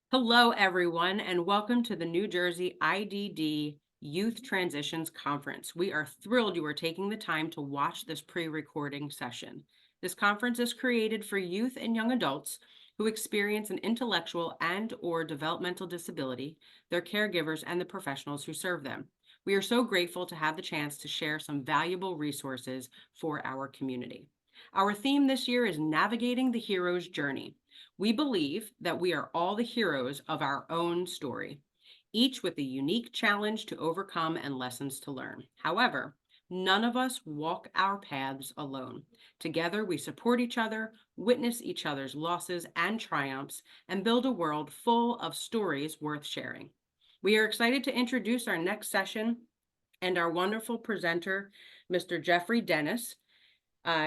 Hello, everyone, and welcome to the New Jersey IDD Youth Transitions Conference. We are thrilled you are taking the time to watch this pre-recording session. This conference is created for youth and young adults who experience an intellectual and/or developmental disability, their caregivers, and the professionals who serve them. We are so grateful to have the chance to share some valuable resources for our community. Our theme this year is Navigating the Hero's Journey. We believe that we are all the heroes of our own story, each with a unique challenge to overcome and lessons to learn. However, none of us walk our paths alone. Together, we support each other, witness each other's losses and triumphs, and build a world full of stories worth sharing. We are excited to introduce our next session and our wonderful presenter, Mr. Jeffrey Dennis.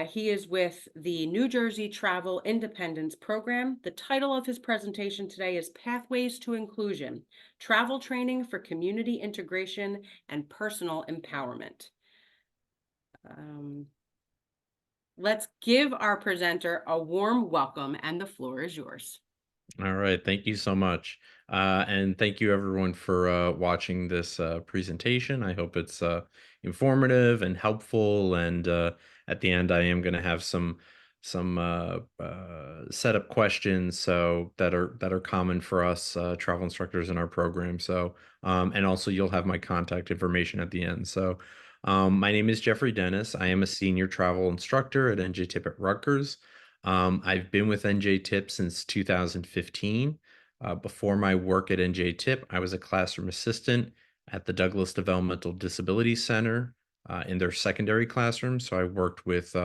He is with the New Jersey Travel Independence Program. The title of his presentation today is Pathways to Inclusion, Travel Training for Community Integration and Personal Empowerment. Let's give our presenter a warm welcome, and the floor is yours. All right, thank you so much. And thank you everyone for watching this presentation. I hope it's informative and helpful. And at the end, I am going to have some setup questions that are common for us travel instructors in our program. And also you'll have my contact information at the end. My name is Jeffrey Dennis. I am a senior travel instructor at NJTIP at Rutgers. I've been with NJTIP since 2015. Before my work at NJTIP, I was a classroom assistant at the Douglas Developmental Disabilities Center in their secondary classroom. So I worked with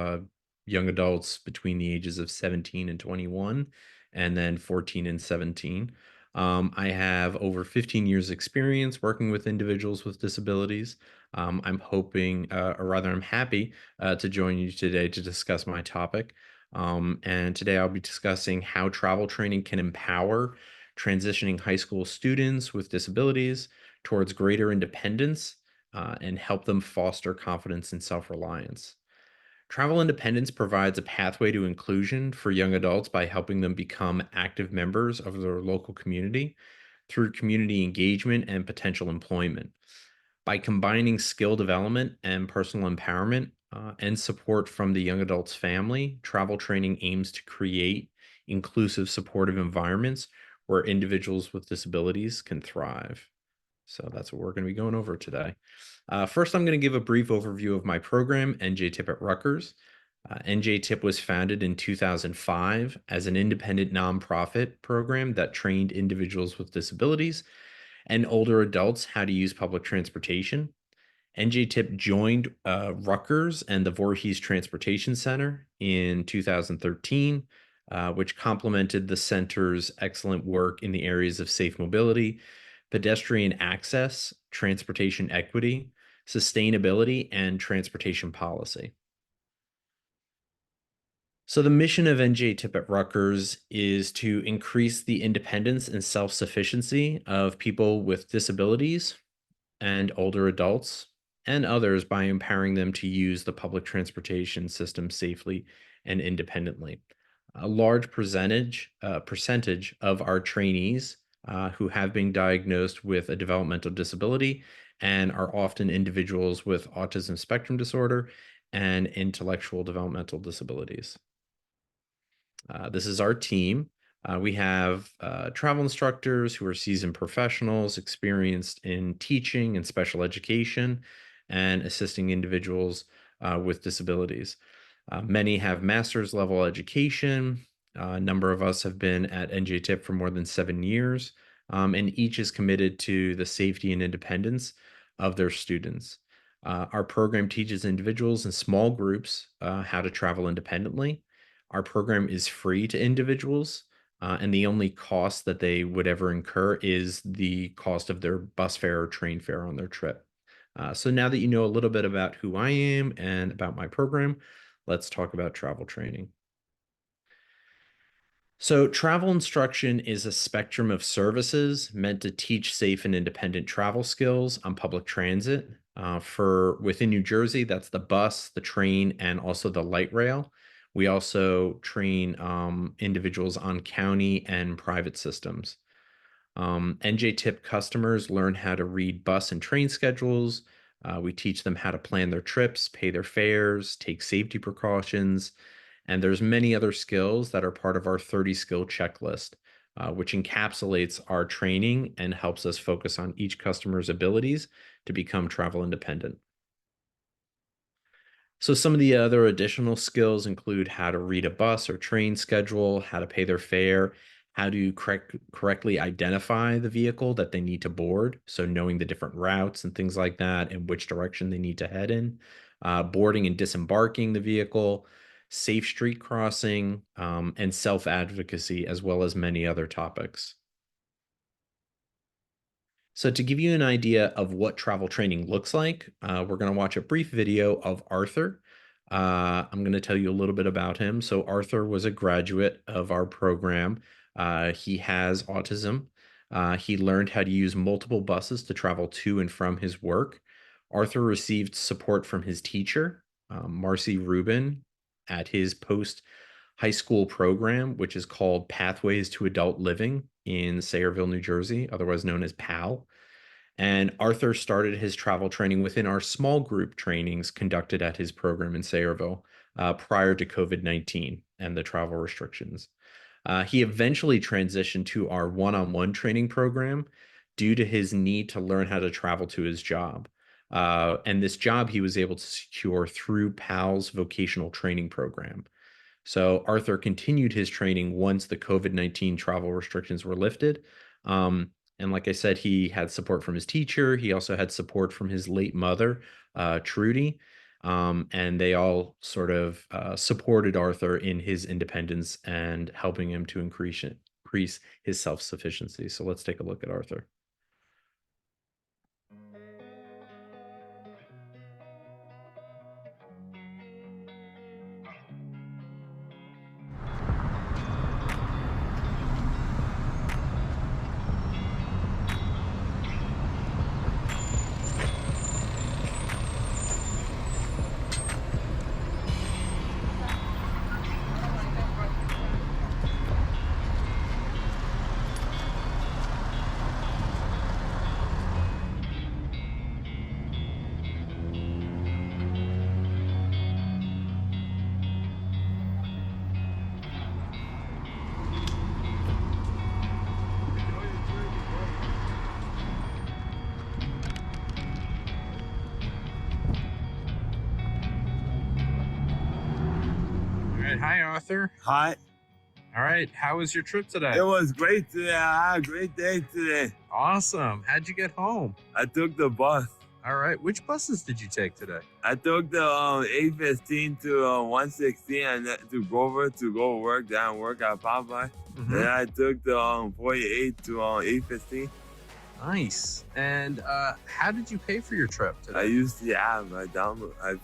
young adults between the ages of 17 and 21, and then 14 and 17. I have over 15 years experience working with individuals with disabilities. I'm hoping, or rather, I'm happy to join you today to discuss my topic. And today I'll be discussing how travel training can empower transitioning high school students with disabilities towards greater independence and help them foster confidence and self reliance. Travel independence provides a pathway to inclusion for young adults by helping them become active members of their local community through community engagement and potential employment. By combining skill development and personal empowerment and support from the young adult's family, travel training aims to create inclusive, supportive environments where individuals with disabilities can thrive. So that's what we're going to be going over today. First, I'm going to give a brief overview of my program, NJTIP at Rutgers. NJTIP was founded in 2005 as an independent nonprofit program that trained individuals with disabilities and older adults how to use public transportation. NJTIP joined Rutgers and the Voorhees Transportation Center in 2013, which complemented the center's excellent work in the areas of safe mobility, pedestrian access, transportation equity, sustainability, and transportation policy. So, the mission of NJTIP at Rutgers is to increase the independence and self sufficiency of people with disabilities and older adults and others by empowering them to use the public transportation system safely and independently. A large percentage of our trainees who have been diagnosed with a developmental disability and are often individuals with autism spectrum disorder and intellectual developmental disabilities. This is our team. We have travel instructors who are seasoned professionals, experienced in teaching and special education, and assisting individuals with disabilities. Many have master's level education. A number of us have been at NJTIP for more than 7 years, and each is committed to the safety and independence of their students. Our program teaches individuals in small groups how to travel independently. Our program is free to individuals, and the only cost that they would ever incur is the cost of their bus fare or train fare on their trip. So now that you know a little bit about who I am and about my program, let's talk about travel training. So, travel instruction is a spectrum of services meant to teach safe and independent travel skills on public transit. For within New Jersey, that's the bus, the train, and also the light rail. We also train individuals on county and private systems. NJTIP customers learn how to read bus and train schedules. We teach them how to plan their trips, pay their fares, take safety precautions, and there's many other skills that are part of our 30 skill checklist, which encapsulates our training and helps us focus on each customer's abilities to become travel independent. So some of the other additional skills include how to read a bus or train schedule, how to pay their fare, how to correctly identify the vehicle that they need to board. So knowing the different routes and things like that and which direction they need to head in, boarding and disembarking the vehicle, safe street crossing, and self advocacy, as well as many other topics. So, to give you an idea of what travel training looks like, we're going to watch a brief video of Arthur. I'm going to tell you a little bit about him. So, Arthur was a graduate of our program. He has autism. He learned how to use multiple buses to travel to and from his work. Arthur received support from his teacher, Marcy Rubin, at his post high school program, which is called Pathways to Adult Living in Sayreville, New Jersey, otherwise known as PAL. And Arthur started his travel training within our small group trainings conducted at his program in Sayreville prior to COVID-19 and the travel restrictions. He eventually transitioned to our one on one training program due to his need to learn how to travel to his job. And this job he was able to secure through PAL's vocational training program. So Arthur continued his training once the COVID-19 travel restrictions were lifted. And like I said, he had support from his teacher. He also had support from his late mother, Trudy. And they all sort of supported Arthur in his independence and helping him to increase his self sufficiency. So let's take a look at Arthur. All right. Hi, Arthur. Hi. All right. How was your trip today? It was great today. I had a great day today. Awesome. How'd you get home? I took the bus. All right. Which buses did you take today? I took the 815 to 116 and then to Grover to go work. Then work at Popeye. Then I took the 48 to 815. Nice. And how did you pay for your trip I today? used the app. I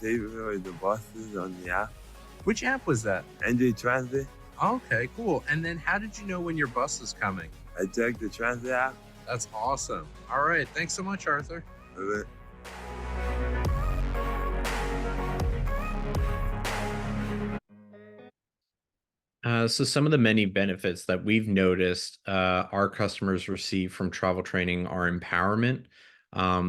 paid for the buses on the app. Which app was that? NJ Transit. Okay, cool. And then how did you know when your bus is coming? I checked the transit app. That's awesome. All right. Thanks so much, Arthur. And So some of the many benefits that we've noticed our customers receive from travel training are empowerment.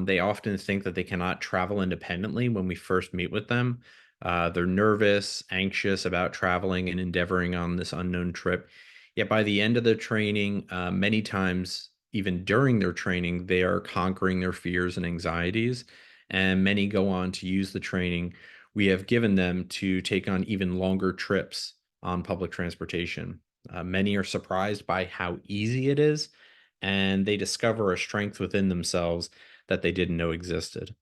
They often think that they cannot travel independently when we first meet with them. They're nervous, anxious about traveling and endeavoring on this unknown trip. Yet by the end of the training, many times, even during their training, they are conquering their fears and anxieties. And many go on to use the training we have given them to take on even longer trips on public transportation. Many are surprised by how easy it is, and they discover a strength within themselves that they didn't know existed.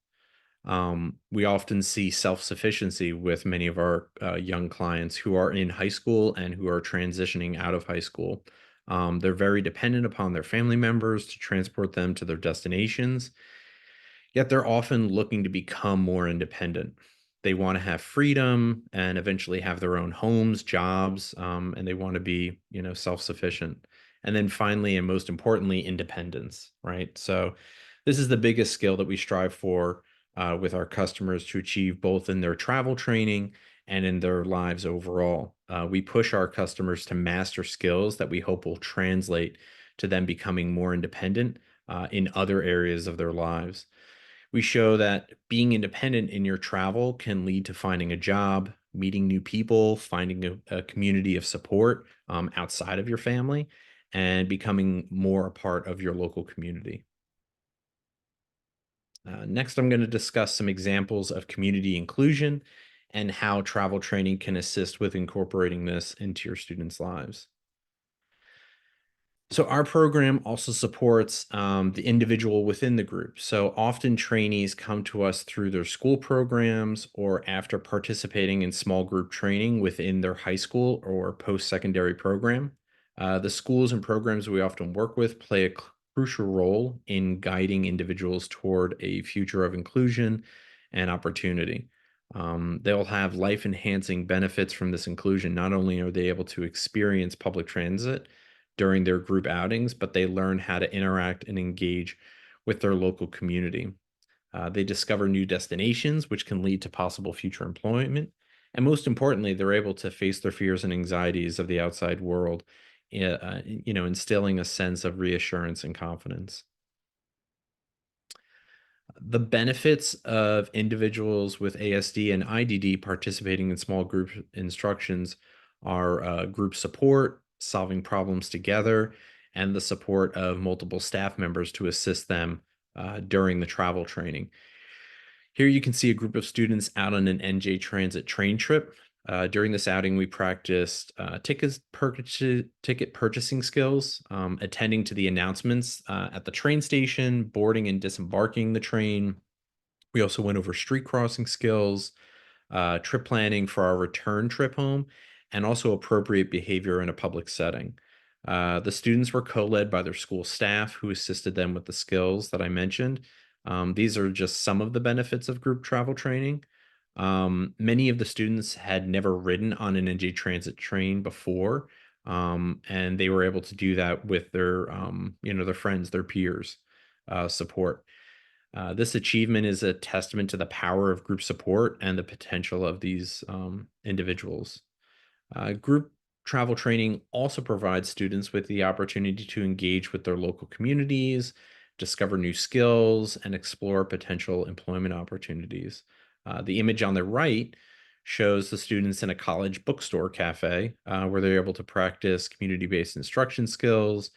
We often see self sufficiency with many of our young clients who are in high school and who are transitioning out of high school. They're very dependent upon their family members to transport them to their destinations. Yet they're often looking to become more independent. They want to have freedom and eventually have their own homes, jobs, and they want to be, self-sufficient. And then finally, and most importantly, independence, right? So this is the biggest skill that we strive for with our customers to achieve both in their travel training and in their lives overall. We push our customers to master skills that we hope will translate to them becoming more independent in other areas of their lives. We show that being independent in your travel can lead to finding a job, meeting new people, finding a community of support outside of your family, and becoming more a part of your local community. Next, I'm going to discuss some examples of community inclusion and how travel training can assist with incorporating this into your students' lives. So our program also supports the individual within the group. So often trainees come to us through their school programs or after participating in small group training within their high school or post-secondary program. The schools and programs we often work with play a crucial role in guiding individuals toward a future of inclusion and opportunity. They'll have life-enhancing benefits from this inclusion. Not only are they able to experience public transit, during their group outings, but they learn how to interact and engage with their local community. They discover new destinations, which can lead to possible future employment. And most importantly, they're able to face their fears and anxieties of the outside world, instilling a sense of reassurance and confidence. The benefits of individuals with ASD and IDD participating in small group instructions are group support, solving problems together, and the support of multiple staff members to assist them during the travel training. Here you can see a group of students out on an NJ Transit train trip. During this outing, we practiced ticket purchasing skills, attending to the announcements at the train station, boarding and disembarking the train. We also went over street crossing skills, trip planning for our return trip home, and also appropriate behavior in a public setting. The students were co-led by their school staff who assisted them with the skills that I mentioned. These are just some of the benefits of group travel training. Many of the students had never ridden on an NJ Transit train before, and they were able to do that with their friends, their peers, support. This achievement is a testament to the power of group support and the potential of these individuals. Group travel training also provides students with the opportunity to engage with their local communities, discover new skills, and explore potential employment opportunities. The image on the right shows the students in a college bookstore cafe where they're able to practice community-based instruction skills,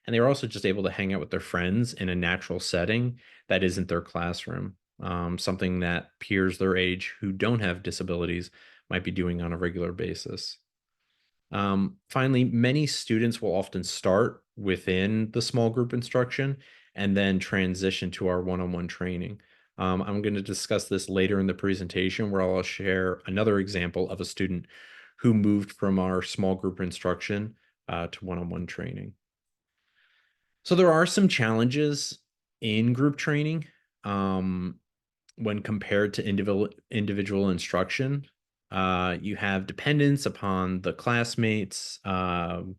and they're also just able to hang out with their friends in a natural setting that isn't their classroom, something that peers their age who don't have disabilities might be doing on a regular basis. Finally, many students will often start within the small group instruction and then transition to our one-on-one training. I'm going to discuss this later in the presentation where I'll share another example of a student who moved from our small group instruction to one-on-one training. So there are some challenges in group training when compared to individual instruction. You have dependence upon the classmates, and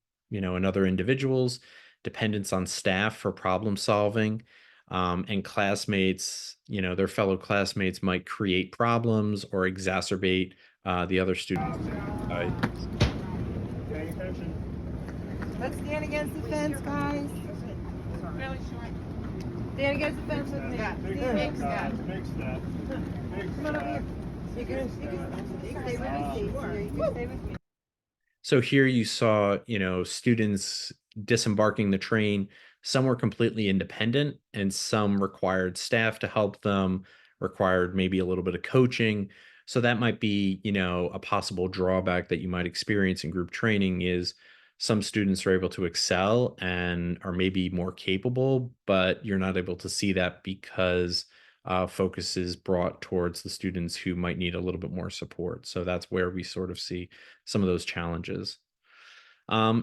other individuals, dependence on staff for problem solving, and classmates, their fellow classmates might create problems or exacerbate the other students. Let's stand against the fence, guys. Stand against the fence with me. Big step. Come on over here. You can stay with me. You can stay with me. So here you saw, students disembarking the train. Some were completely independent and some required staff to help them, required maybe a little bit of coaching. So that might be, a possible drawback that you might experience in group training is some students are able to excel and are maybe more capable, but you're not able to see that because focus is brought towards the students who might need a little bit more support. So that's where we sort of see some of those challenges.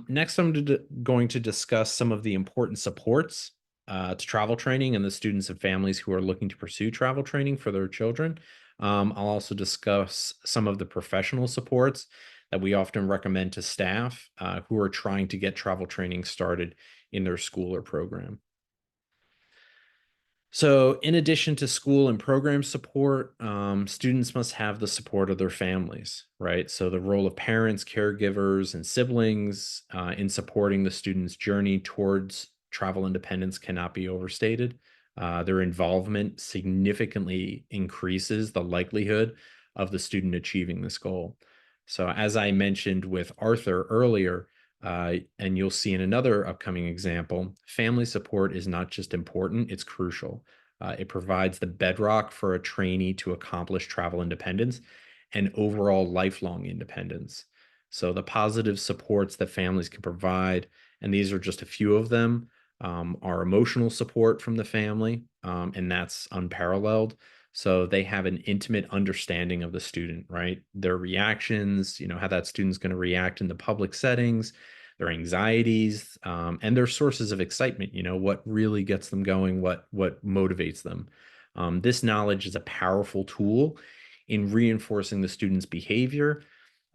Next, I'm going to discuss some of the important supports to travel training and the students and families who are looking to pursue travel training for their children. I'll also discuss some of the professional supports that we often recommend to staff who are trying to get travel training started in their school or program. So, in addition to school and program support, students must have the support of their families, right? So, the role of parents, caregivers, and siblings in supporting the student's journey towards travel independence cannot be overstated. Their involvement significantly increases the likelihood of the student achieving this goal. So, as I mentioned with Arthur earlier, and you'll see in another upcoming example, family support is not just important, it's crucial. It provides the bedrock for a trainee to accomplish travel independence and overall lifelong independence. So, the positive supports that families can provide, and these are just a few of them, are emotional support from the family, and that's unparalleled. So they have an intimate understanding of the student, right? Their reactions, how that student's going to react in the public settings, their anxieties, and their sources of excitement. What really gets them going, what motivates them. This knowledge is a powerful tool in reinforcing the student's behavior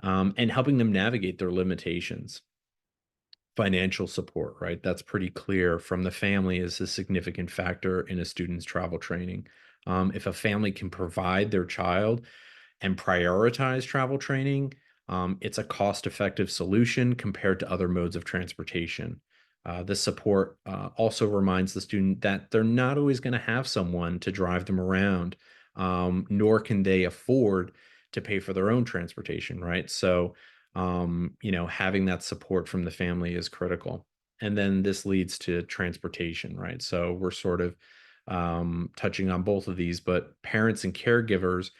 and helping them navigate their limitations. Financial support, right? That's pretty clear from the family is a significant factor in a student's travel training. If a family can provide their child and prioritize travel training, it's a cost-effective solution compared to other modes of transportation. This support also reminds the student that they're not always going to have someone to drive them around, nor can they afford to pay for their own transportation, right? So, having that support from the family is critical. And then this leads to transportation, right? So we're sort of touching on both of these, but parents and caregivers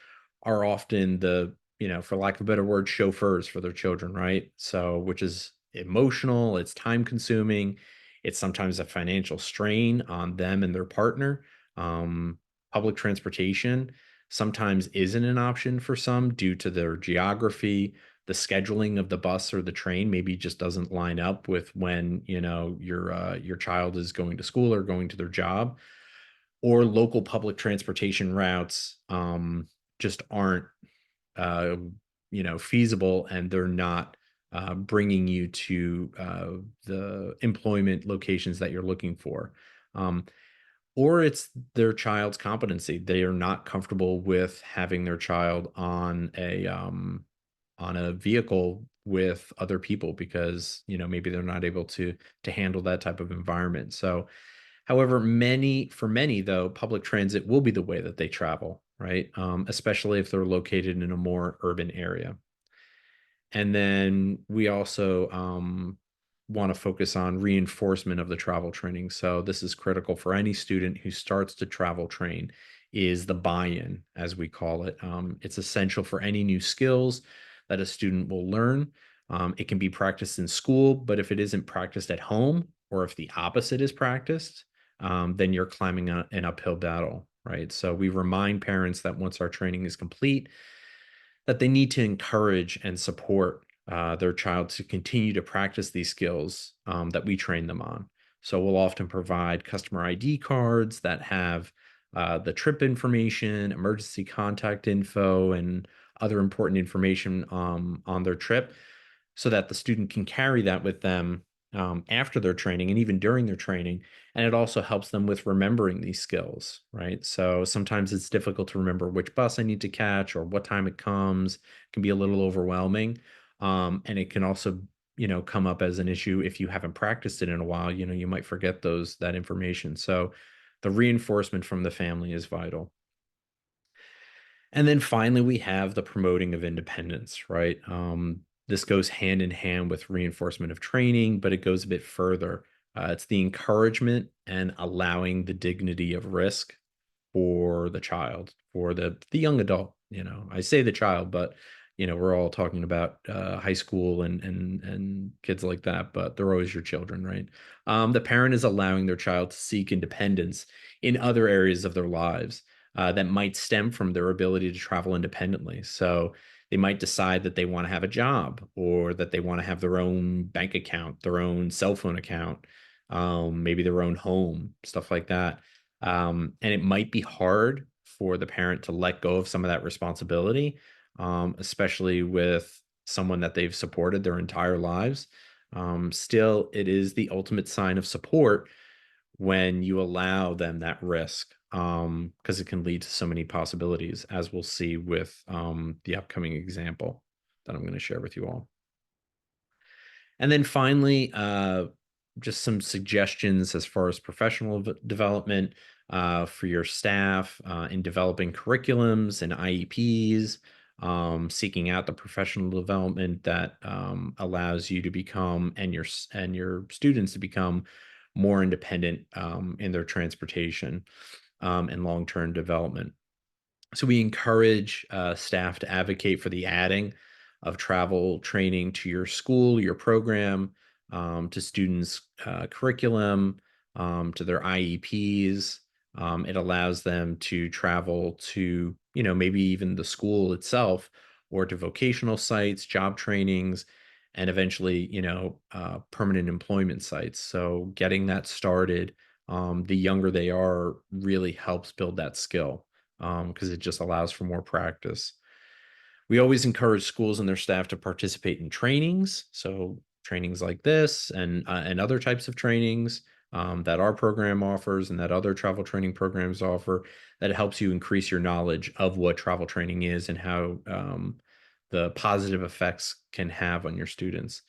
are often for lack of a better word, chauffeurs for their children, right? So, which is emotional, it's time consuming, it's sometimes a financial strain on them and their partner. Um, Public transportation sometimes isn't an option for some due to their geography. The scheduling of the bus or the train maybe just doesn't line up with when your child is going to school or going to their job, or local public transportation routes just aren't uh, feasible, and they're not bringing you to the employment locations that you're looking for. Um, or it's their child's competency. They are not comfortable with having their child on a vehicle with other people because maybe they're not able to handle that type of environment. So, however, for many though, public transit will be the way that they travel, right? Especially if they're located in a more urban area. And then we also want to focus on reinforcement of the travel training. So this is critical for any student who starts to travel train is the buy-in, as we call it. It's essential for any new skills that a student will learn. It can be practiced in school, but if it isn't practiced at home, or if the opposite is practiced, then you're climbing an uphill battle, right? So we remind parents that once our training is complete, that they need to encourage and support their child to continue to practice these skills that we train them on. So we'll often provide customer ID cards that have the trip information, emergency contact info, and other important information on their trip so that the student can carry that with them after their training and even during their training. And it also helps them with remembering these skills, right? So sometimes it's difficult to remember which bus I need to catch or what time it comes. It can be a little overwhelming. And it can also, come up as an issue if you haven't practiced it in a while. You might forget that information. So the reinforcement from the family is vital. And then finally, we have the promoting of independence, right? This goes hand in hand with reinforcement of training, but it goes a bit further. It's the encouragement and allowing the dignity of risk for the child, for the young adult. I say the child, but we're all talking about high school and kids like that, but they're always your children, right? The parent is allowing their child to seek independence in other areas of their lives that might stem from their ability to travel independently. So they might decide that they want to have a job or that they want to have their own bank account, their own cell phone account, maybe their own home, stuff like that. And it might be hard for the parent to let go of some of that responsibility, especially with someone that they've supported their entire lives. Still, it is the ultimate sign of support when you allow them that risk. because it can lead to so many possibilities, as we'll see with the upcoming example that I'm going to share with you all. And then finally, just some suggestions as far as professional development for your staff in developing curriculums and IEPs, seeking out the professional development that allows you to become and your students to become more independent in their transportation and long-term development. So we encourage staff to advocate for the adding of travel training to your school, your program, to students' curriculum, to their IEPs. It allows them to travel to, maybe even the school itself or to vocational sites, job trainings, and eventually, permanent employment sites. So getting that started, the younger they are, really helps build that skill because it just allows for more practice. We always encourage schools and their staff to participate in trainings. So trainings like this and other types of trainings that our program offers and that other travel training programs offer, that helps you increase your knowledge of what travel training is and how the positive effects can have on your students.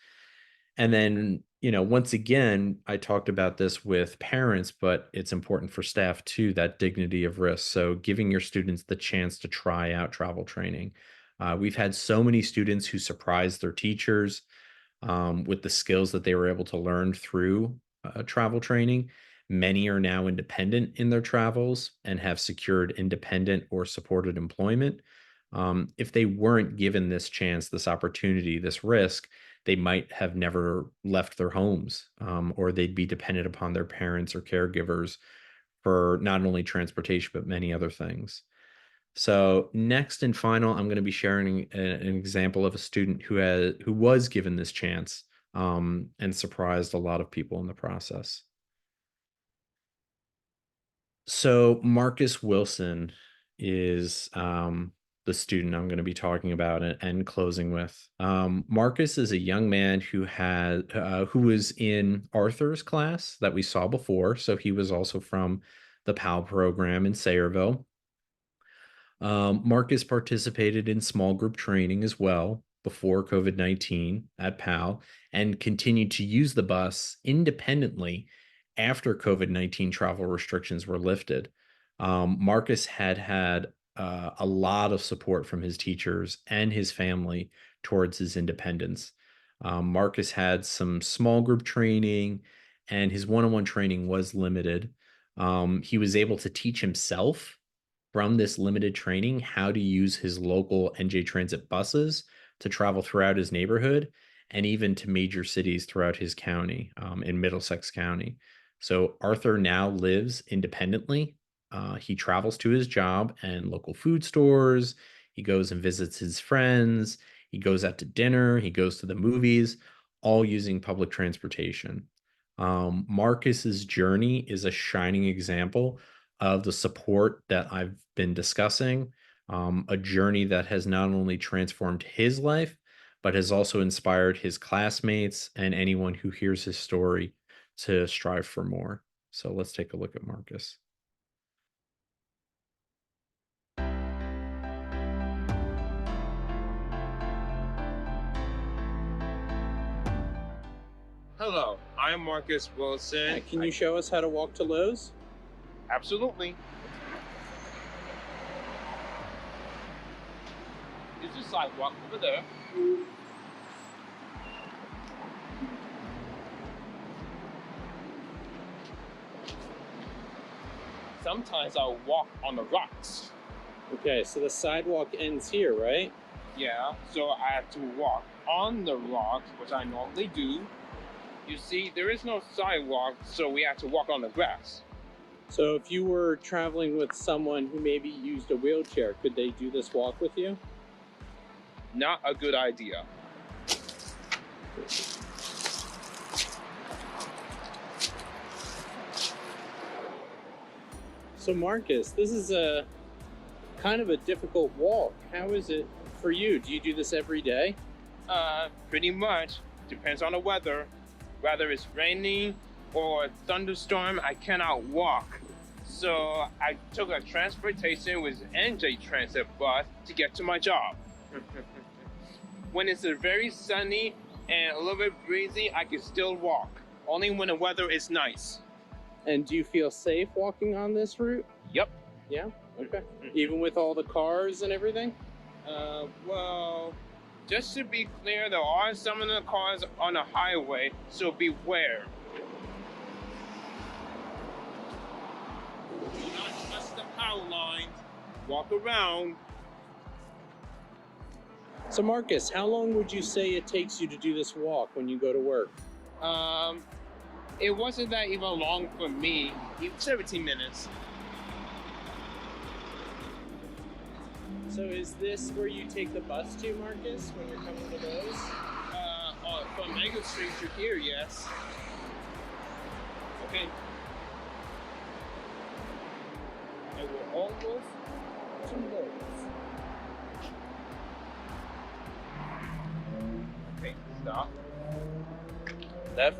And then, once again, I talked about this with parents, but it's important for staff too, that dignity of risk. So giving your students the chance to try out travel training. We've had so many students who surprised their teachers with the skills that they were able to learn through travel training. Many are now independent in their travels and have secured independent or supported employment. If they weren't given this chance, this opportunity, this risk, they might have never left their homes, or they'd be dependent upon their parents or caregivers for not only transportation, but many other things. So next and final, I'm going to be sharing an example of a student who was given this chance and surprised a lot of people in the process. So Marcus Wilson is the student I'm going to be talking about and closing with. Marcus is a young man who was in Arthur's class that we saw before. So he was also from the PAL program in Sayreville. Marcus participated in small group training as well before COVID-19 at PAL and continued to use the bus independently after COVID-19 travel restrictions were lifted. Marcus had a lot of support from his teachers and his family towards his independence. Marcus had some small group training and his one-on-one training was limited. He was able to teach himself from this limited training how to use his local NJ Transit buses to travel throughout his neighborhood and even to major cities throughout his county in Middlesex County. So Arthur now lives independently. He travels to his job and local food stores. He goes and visits his friends. He goes out to dinner. He goes to the movies, all using public transportation. Marcus's journey is a shining example of the support that I've been discussing, a journey that has not only transformed his life, but has also inspired his classmates and anyone who hears his story to strive for more. So let's take a look at Marcus. Hello, I'm Marcus Wilson. Can you show us how to walk to Lowe's? Absolutely. There's a sidewalk over there. Sometimes I'll walk on the rocks. Okay, so the sidewalk ends here, right? Yeah, so I have to walk on the rocks, which I normally do. You see, there is no sidewalk, so we have to walk on the grass. So if you were traveling with someone who maybe used a wheelchair, could they do this walk with you? Not a good idea. So Marcus, this is a kind of a difficult walk. How is it for you? Do you do this every day? Pretty much. Depends on the weather. Whether it's raining or a thunderstorm, I cannot walk. So I took a transportation with NJTIP bus to get to my job. When it's very sunny and a little bit breezy, I can still walk. Only when the weather is nice. And do you feel safe walking on this route? Yep. Yeah? Okay. Even with all the cars and everything? Well, just to be clear, there are some of the cars on the highway, so beware. Do not trust the power lines. Walk around. So Marcus, how long would you say it takes you to do this walk when you go to work? It wasn't that even long for me. 17 minutes. So is this where you take the bus to, Marcus, when you're coming to those? From Mango Street to here, yes. Okay. And we're almost to Lowe's. Okay, stop. Left,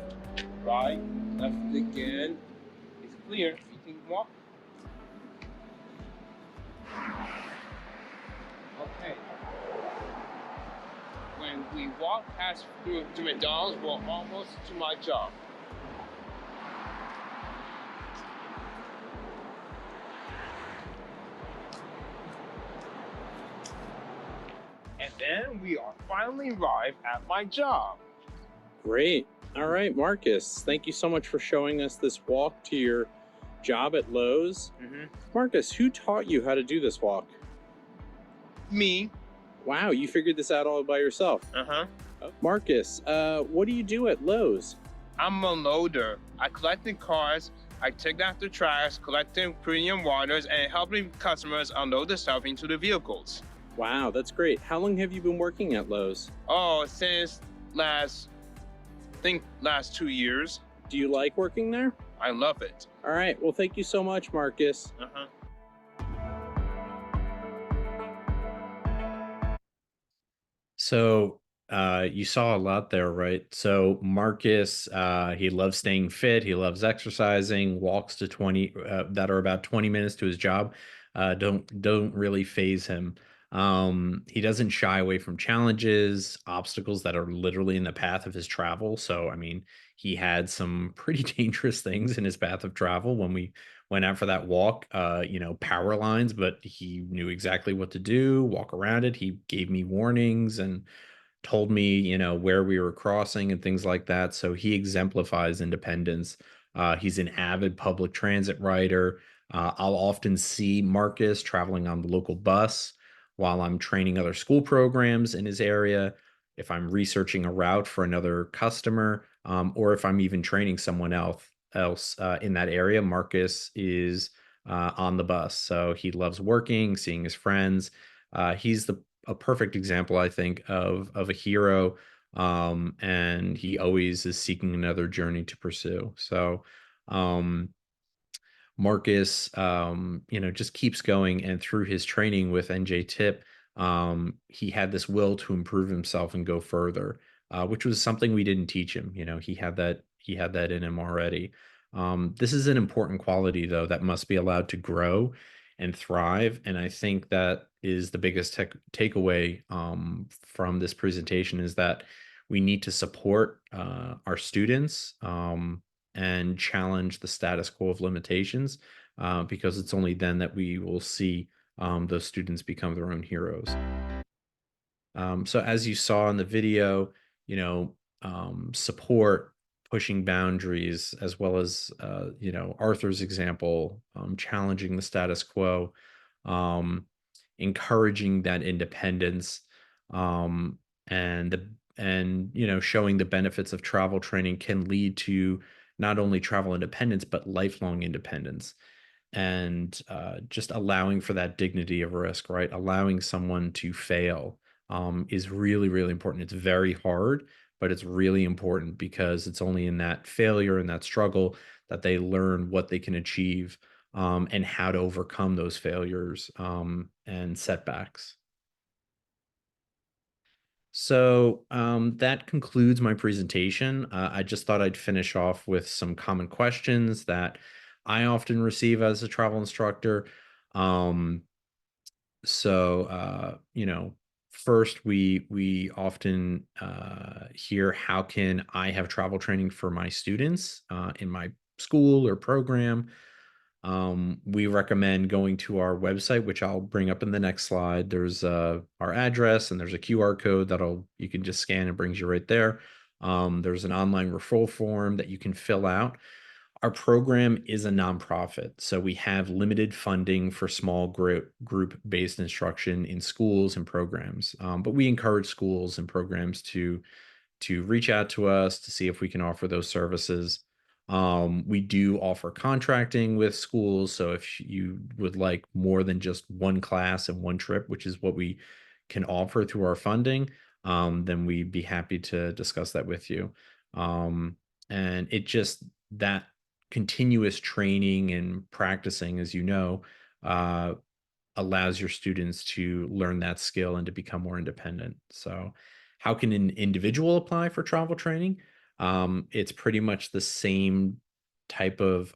right, left again. It's clear. You can walk. Okay. When we walk past through to McDonald's, we're almost to my job. And then we are finally arrived at my job. Great. All right, Marcus, thank you so much for showing us this walk to your job at Lowe's. Marcus, who taught you how to do this walk? Me. Wow, you figured this out all by yourself. Marcus, what do you do at Lowe's? I'm a loader. I collected cars, I take out the trash, collecting premium waters, and helping customers unload the stuff into the vehicles. Wow, that's great. How long have you been working at Lowe's? Oh, since last 2 years. Do you like working there? I love it. All right, well, thank you so much, Marcus. So you saw a lot there, right? So Marcus, he loves staying fit. He loves exercising. Walks to 20 that are about 20 minutes to his job. Don't really phase him. He doesn't shy away from challenges, obstacles that are literally in the path of his travel. So I mean, he had some pretty dangerous things in his path of travel when we went out for that walk. Power lines, but he knew exactly what to do, walk around it. He gave me warnings and told me, where we were crossing and things like that. So he exemplifies independence. He's an avid public transit rider. I'll often see Marcus traveling on the local bus while I'm training other school programs in his area. If I'm researching a route for another customer, or if I'm even training someone else in that area, Marcus is on the bus. So he loves working, seeing his friends. He's a perfect example, I think, of a hero, and he always is seeking another journey to pursue. So Marcus, just keeps going, and through his training with NJTIP, he had this will to improve himself and go further, which was something we didn't teach him. He had that in him already. This is an important quality, though, that must be allowed to grow and thrive. And I think that is the biggest takeaway from this presentation, is that we need to support our students, and challenge the status quo of limitations, because it's only then that we will see those students become their own heroes. So as you saw in the video, support, pushing boundaries, as well as Arthur's example, challenging the status quo, um, encouraging that independence, and showing the benefits of travel training can lead to not only travel independence but lifelong independence, and just allowing for that dignity of risk, right? Allowing someone to fail is really, really important. It's very hard, but it's really important, because it's only in that failure and that struggle that they learn what they can achieve, and how to overcome those failures and setbacks. So that concludes my presentation. I just thought I'd finish off with some common questions that I often receive as a travel instructor. Um, so first we often hear, how can I have travel training for my students in my school or program? We recommend going to our website, which I'll bring up in the next slide. There's our address, and there's a QR code that'll you can just scan and brings you right there. There's an online referral form that you can fill out. Our program is a nonprofit, so we have limited funding for small group-based instruction in schools and programs. But we encourage schools and programs to reach out to us to see if we can offer those services. We do offer contracting with schools, so if you would like more than just one class and one trip, which is what we can offer through our funding, then we'd be happy to discuss that with you. And it just that continuous training and practicing, as you know, uh, allows your students to learn that skill and to become more independent. So, how can an individual apply for travel training? It's pretty much the same type of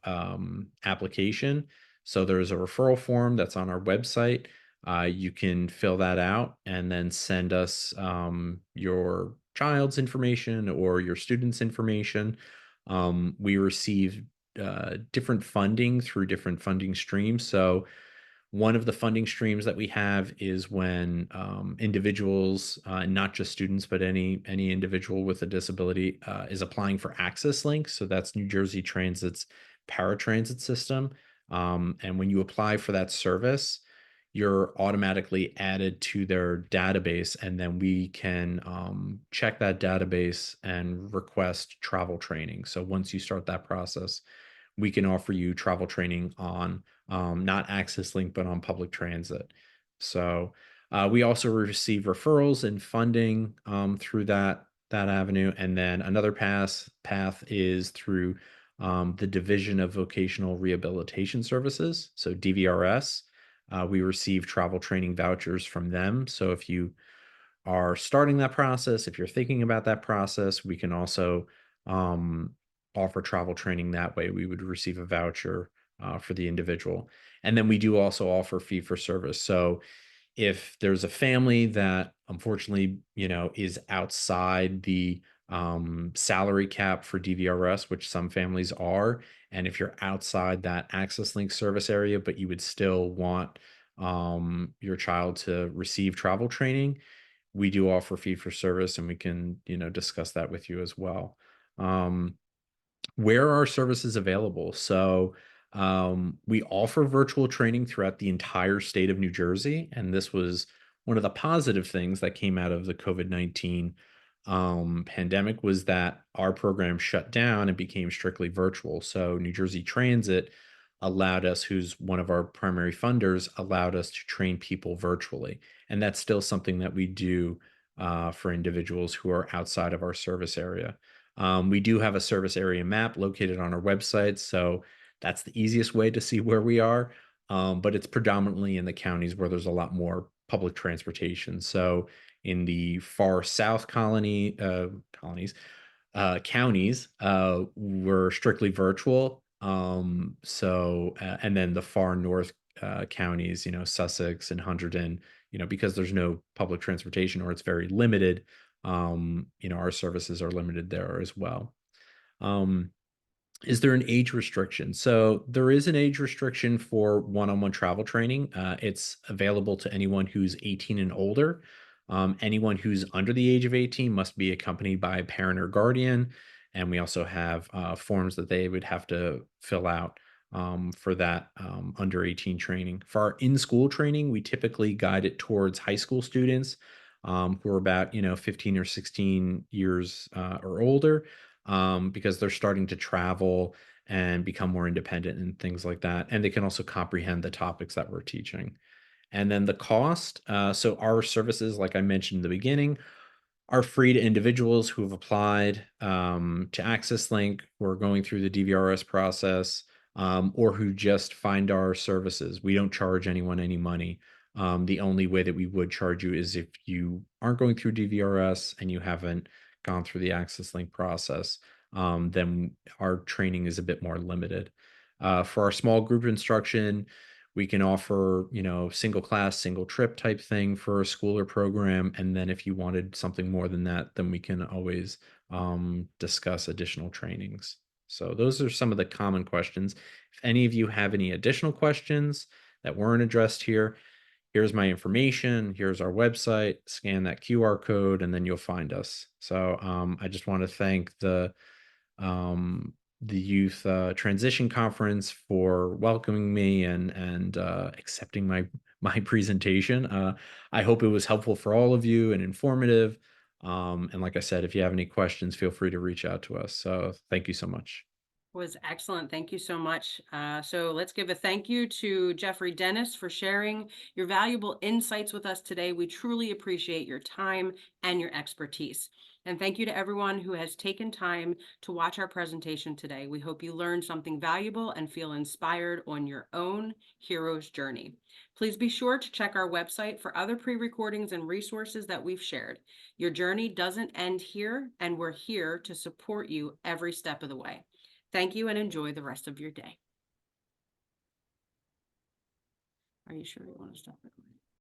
application. So, there's a referral form that's on our website. You can fill that out and then send us your child's information or your student's information. We receive different funding through different funding streams. So, one of the funding streams that we have is when individuals, not just students, but any individual with a disability, is applying for Access Link. So that's New Jersey Transit's paratransit system. And when you apply for that service, you're automatically added to their database, and then we can check that database and request travel training. So once you start that process, we can offer you travel training on not Access Link, but on public transit. So we also receive referrals and funding through that avenue. And then another path is through the Division of Vocational Rehabilitation Services, so DVRS. We receive travel training vouchers from them. So if you are starting that process, if you're thinking about that process, we can also um, offer travel training that way. We would receive a voucher for the individual. And then we do also offer fee for service. So if there's a family that unfortunately, is outside the salary cap for DVRS, which some families are, and if you're outside that Access Link service area, but you would still want your child to receive travel training, we do offer fee for service, and we can, discuss that with you as well. Um, where are services available? So we offer virtual training throughout the entire state of New Jersey, and this was one of the positive things that came out of the COVID-19 pandemic, was that our program shut down and became strictly virtual. So New Jersey Transit allowed us, who's one of our primary funders, allowed us to train people virtually, and that's still something that we do for individuals who are outside of our service area. We do have a service area map located on our website, so that's the easiest way to see where we are. But it's predominantly in the counties where there's a lot more public transportation. So in the far south counties, we're strictly virtual. And then the far north counties, Sussex and Hunterdon, because there's no public transportation or it's very limited, our services are limited there as well. Um, is there an age restriction? So there is an age restriction for one-on-one travel training. It's available to anyone who's 18 and older. Anyone who's under the age of 18 must be accompanied by a parent or guardian. And we also have forms that they would have to fill out for that under 18 training. For our in-school training, we typically guide it towards high school students who are about 15 or 16 years or older, because they're starting to travel and become more independent and things like that. And they can also comprehend the topics that we're teaching. And then the cost. So our services, like I mentioned in the beginning, are free to individuals who have applied to Access Link, who are going through the DVRS process, or who just find our services. We don't charge anyone any money. The only way that we would charge you is if you aren't going through DVRS and you haven't gone through the Access Link process. Then our training is a bit more limited. For our small group instruction, we can offer, single class, single trip type thing for a school or program. And then if you wanted something more than that, then we can always discuss additional trainings. So those are some of the common questions. If any of you have any additional questions that weren't addressed here, here's my information, here's our website, scan that QR code, and then you'll find us. So I just want to thank the youth transition conference for welcoming me and accepting my presentation. I hope it was helpful for all of you and informative. And like I said, if you have any questions, feel free to reach out to us. So thank you so much. Was excellent. Thank you so much. So let's give a thank you to Jeffrey Dennis for sharing your valuable insights with us today. We truly appreciate your time and your expertise. And thank you to everyone who has taken time to watch our presentation today. We hope you learned something valuable and feel inspired on your own hero's journey. Please be sure to check our website for other pre-recordings and resources that we've shared. Your journey doesn't end here, and we're here to support you every step of the way. Thank you and enjoy the rest of your day. Are you sure you want to stop recording?